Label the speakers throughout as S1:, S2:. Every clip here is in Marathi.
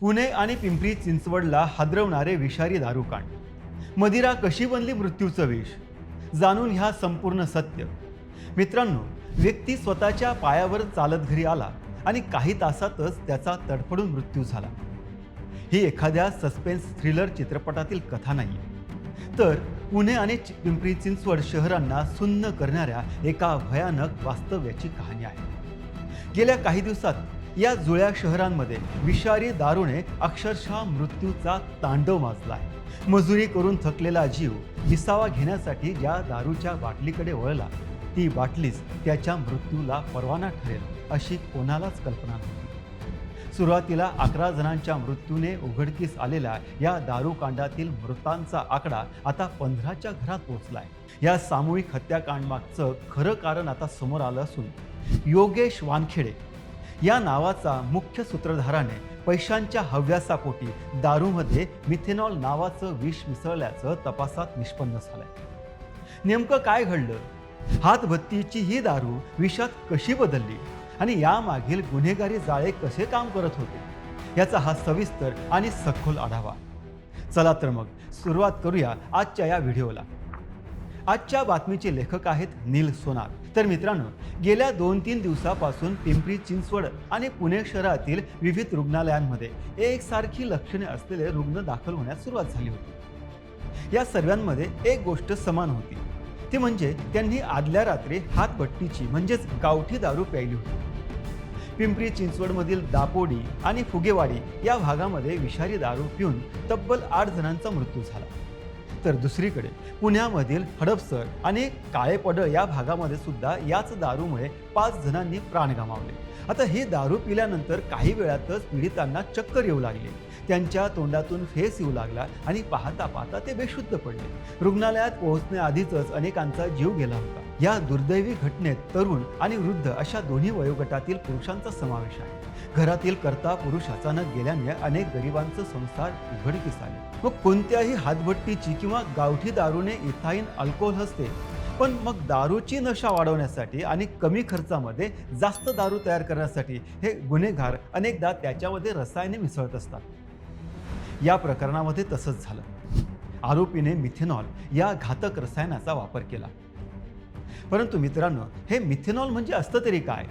S1: पुणे आणि पिंपरी चिंचवडला हादरवणारे विषारी दारूकांड. मदिरा कशी बनली मृत्यूचं विष? जाणून ह्या संपूर्ण सत्य. मित्रांनो, व्यक्ती स्वतःच्या पायावर चालत घरी आला आणि काही तासातच त्याचा तडफडून मृत्यू झाला. ही एखाद्या सस्पेन्स थ्रिलर चित्रपटातील कथा नाही, तर पुणे आणि पिंपरी चिंचवड शहरांना सुन्न करणाऱ्या एका भयानक वास्तव्याची कहाणी आहे. गेल्या काही दिवसात या जुळ्या शहरांमध्ये विषारी दारूने अक्षरशः मृत्यूचा तांडव माजला आहे. मजुरी करून थकलेला जीव विसावा घेण्यासाठी ज्या दारूच्या बाटलीकडे वळला, ती बाटलीच त्याच्या मृत्यूला परवाना ठरेल अशी कोणालाच कल्पना नव्हती. सुरुवातीला 11 जणांच्या मृत्यूने उघडकीस आलेल्या या दारूकांडातील मृतांचा आकडा आता 15च्या घरात पोहोचलाय. या सामूहिक हत्याकांडमागचं खरं कारण आता समोर आलं असून योगेश वानखेडे या नावाचा मुख्य सूत्रधाराने पैशांच्या हव्यासापोटी दारूमध्ये मिथेनॉल नावाचं विष मिसळल्याचं तपासात निष्पन्न झालंय. नेमकं काय घडलं? हातभट्टीची ही दारू विषात कशी बदलली आणि यामागील गुन्हेगारी जाळे कसे काम करत होते, याचा हा सविस्तर आणि सखोल आढावा. चला तर मग सुरुवात करूया आजच्या या व्हिडिओला. आजच्या बातमीचे लेखक आहेत नील सोनार. तर मित्रांनो, गेल्या 2-3 दिवसापासून पिंपरी चिंचवड आणि पुणे शहरातील विविध रुग्णालयांमध्ये एकसारखी लक्षणे असलेले रुग्ण दाखल होण्यास सुरुवात झाली होती. या सर्वांमध्ये एक गोष्ट समान होती, ती म्हणजे त्यांनी आदल्या रात्री हातभट्टीची म्हणजेच गावठी दारू प्यायली होती. पिंपरी चिंचवडमधील दापोडी आणि फुगेवाडी या भागामध्ये विषारी दारू पिऊन तब्बल 8 जणांचा मृत्यू झाला. तर दुसरीकडे पुण्यामधील हडपसर आणि काळेपडळ या भागामध्ये सुद्धा याच दारूमुळे 5 जणांनी प्राण गमावले. आता ही दारू पिल्यानंतर काही वेळातच पीडितांना चक्कर येऊ लागली, त्यांच्या तोंडातून फेस येऊ लागला आणि पाहता पाहता ते बेशुद्ध पडले. रुग्णालयात पोहोचण्याआधीच अनेकांचा जीव गेला होता. या दुर्दैवी घटनेत तरुण आणि वृद्ध अशा दोन्ही वयोगटातील पुरुषांचा समावेश आहे. घरातील कर्ता पुरुष अचानक गेल्याने अनेक गरिबांचे संसार उघडकीस आले. मग कोणत्याही हातभट्टीची किंवा गावठी दारूने इथाईन अल्कोहोल असते, पण मग दारूची नशा वाढवण्यासाठी आणि कमी खर्चामध्ये जास्त दारू तयार करण्यासाठी हे गुन्हेगार अनेकदा त्याच्यामध्ये रसायने मिसळत असतात. या प्रकरणामध्ये तसंच झालं. आरोपीने मिथेनॉल या घातक रसायनाचा वापर केला. परंतु मित्रांनो, हे मिथेनॉल म्हणजे असतं तरी काय?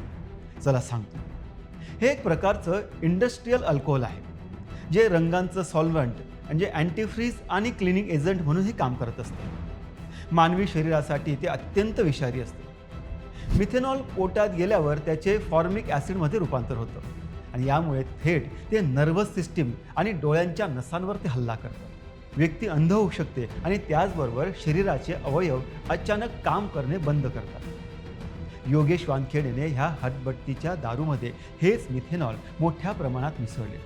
S1: चला सांगतो. हे एक प्रकारचं इंडस्ट्रियल अल्कोहोल आहे, जे रंगांचं सॉल्व्हंट म्हणजे अँटीफ्रीज आणि क्लिनिंग एजंट म्हणूनही काम करत असतं. मानवी शरीरासाठी ते अत्यंत विषारी असते. मिथेनॉल पोटात गेल्यावर त्याचे फॉर्मिक ॲसिडमध्ये रूपांतर होतं आणि यामुळे थेट ते नर्व्हस सिस्टीम आणि डोळ्यांच्या नसांवर ते हल्ला करतात. व्यक्ती अंध होऊ शकते आणि त्याचबरोबर शरीराचे अवयव अचानक काम करणे बंद करतात. योगेश वानखेडेने ह्या हातभट्टीच्या दारूमध्ये हेच मिथेनॉल मोठ्या प्रमाणात मिसळले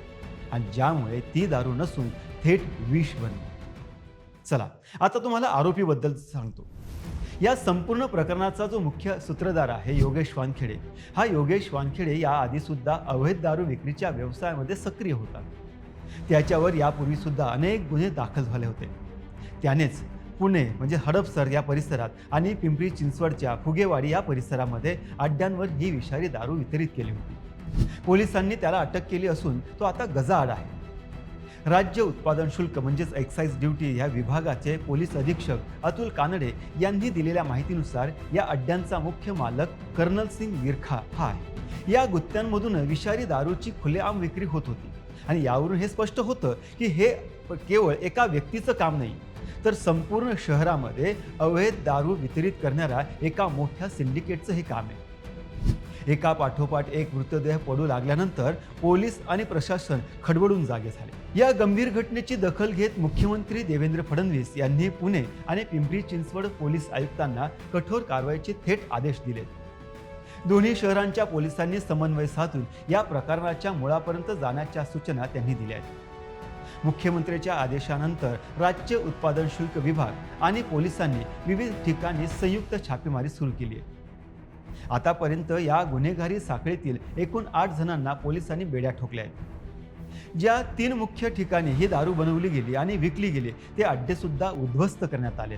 S1: आणि ज्यामुळे ती दारू नसून थेट विष बनली. चला आता तुम्हाला आरोपीबद्दल सांगतो. या संपूर्ण प्रकरणाचा जो मुख्य सूत्रधार आहे योगेश वानखेडे, हा योगेश वानखेडे या आधीसुद्धा अवैध दारू विक्रीच्या व्यवसायामध्ये सक्रिय होता. त्याच्यावर यापूर्वी सुद्धा अनेक गुन्हे दाखल झाले होते. त्यानेच पुणे म्हणजे हडपसर या परिसरात आणि पिंपरी चिंचवडच्या फुगेवाडी या परिसरामध्ये अड्ड्यांवर ही विषारी दारू वितरित केली होती. पोलिसांनी त्याला अटक केली असून तो आता गजाआड आहे. राज्य उत्पादन शुल्क म्हणजेच एक्साईज ड्युटी या विभागाचे पोलीस अधीक्षक अतुल कानडे यांनी दिलेल्या माहितीनुसार या अड्ड्यांचा मुख्य मालक कर्नल सिंग विरखा हा आहे. या गुत्त्यांमधून विषारी दारूची खुलेआम विक्री होत होती आणि यावरून हे स्पष्ट होतं की हे केवळ एका व्यक्तीचं काम नाही, तर संपूर्ण शहरामध्ये अवैध दारू वितरित करणाऱ्या एका मोठ्या सिंडिकेटचं हे काम आहे. एका पाठोपाठ एक मृतदेह पडू लागल्यानंतर पोलीस आणि प्रशासन खडबडून जागे झाले. या गंभीर घटनेची दखल घेत मुख्यमंत्री देवेंद्र फडणवीस यांनी पुणे आणि पिंपरी चिंचवड पोलीस आयुक्तांना कठोर कारवाईचे थेट आदेश दिले. दोन्ही शहरांच्या पोलिसांनी समन्वय साधून या प्रकरणाच्या मुळापर्यंत जाण्याच्या सूचना त्यांनी दिल्या आहेत. मुख्यमंत्र्यांच्या आदेशानंतर राज्य उत्पादन शुल्क विभाग आणि पोलिसांनी विविध ठिकाणी संयुक्त छापेमारी सुरू केली आहे. आतापर्यंत या गुन्हेगारी साखळीतील एकूण 8 जणांना पोलिसांनी बेड्या ठोकल्या आहेत. ज्या 3 मुख्य ठिकाणी ही दारू बनवली गेली आणि विकली गेली ते अड्डे सुद्धा उद्ध्वस्त करण्यात आले.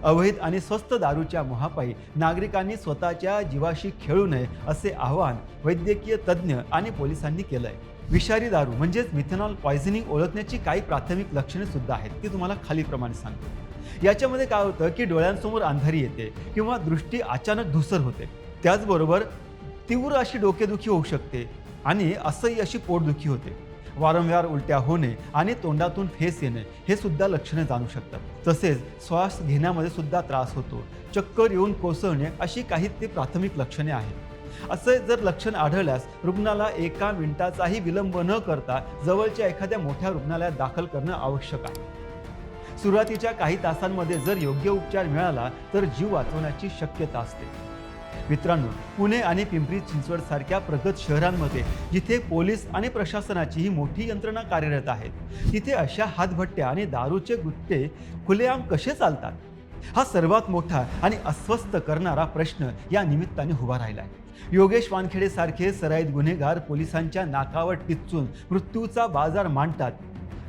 S1: अवैध आणि स्वस्त दारूच्या मोहापायी नागरिकांनी स्वतःच्या जीवाशी खेळू नये असे आवाहन वैद्यकीय तज्ज्ञ आणि पोलिसांनी केलंय. विषारी दारू म्हणजेच मिथेनॉल पॉयझनिंग ओळखण्याची काही प्राथमिक लक्षणे सुद्धा आहेत, ती तुम्हाला खालीप्रमाणे सांगतो. याच्यामध्ये काय होतं की डोळ्यांसमोर अंधारी येते किंवा दृष्टी अचानक धूसर होते. त्याचबरोबर तीव्र अशी डोकेदुखी होऊ शकते आणि असह्य अशी पोटदुखी होते. वारंवार उलट्या होणे आणि तोंडातून फेस येणे हे सुद्धा लक्षणे जाणू शकतात. तसेच श्वास घेण्यामध्ये सुद्धा त्रास होतो. चक्कर येऊन कोसळणे अशी काही ते प्राथमिक लक्षणे आहेत. असे जर लक्षण आढळल्यास रुग्णाला एका मिनिटाचाही विलंब न करता जवळच्या एखाद्या मोठ्या रुग्णालयात दाखल करणं आवश्यक आहे. सुरुवातीच्या काही तासांमध्ये जर योग्य उपचार मिळाला तर जीव वाचवण्याची शक्यता असते. मित्रांनो, पुणे आणि पिंपरी चिंचवड सारख्या प्रगत शहरांमध्ये जिथे पोलीस आणि प्रशासनाची ही मोठी यंत्रणा कार्यरत आहे, तिथे अशा हातभट्ट्या आणि दारूचे गुट्टे खुलेआम कसे चालतात, हा सर्वात मोठा आणि अस्वस्थ करणारा प्रश्न या निमित्ताने उभा राहिला आहे. योगेश वानखेडे सारखे सराईत गुन्हेगार पोलिसांच्या नाकावर टिच्चून मृत्यूचा बाजार मांडतात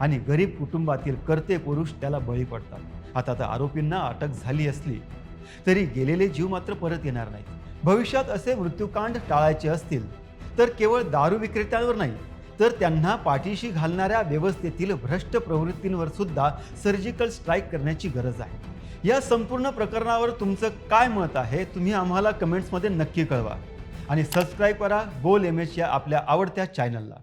S1: आणि गरीब कुटुंबातील कर्ते पुरुष त्याला बळी पडतात. आता तर आरोपींना अटक झाली असली तरी गेलेले जीव मात्र परत येणार नाहीत. भविष्यात असे मृत्यूकांड टाळायचे असतील तर केवळ दारू विक्रेत्यांवर नाही तर त्यांना पाठीशी घालणाऱ्या व्यवस्थेतील भ्रष्ट प्रवृत्तींवर सुद्धा सर्जिकल स्ट्राईक करण्याची गरज आहे. या संपूर्ण प्रकरणावर तुमचं काय मत आहे तुम्ही आम्हाला कमेंट्समध्ये नक्की कळवा आणि सबस्क्राईब करा बोल एम एच या आपल्या आवडत्या चॅनलला.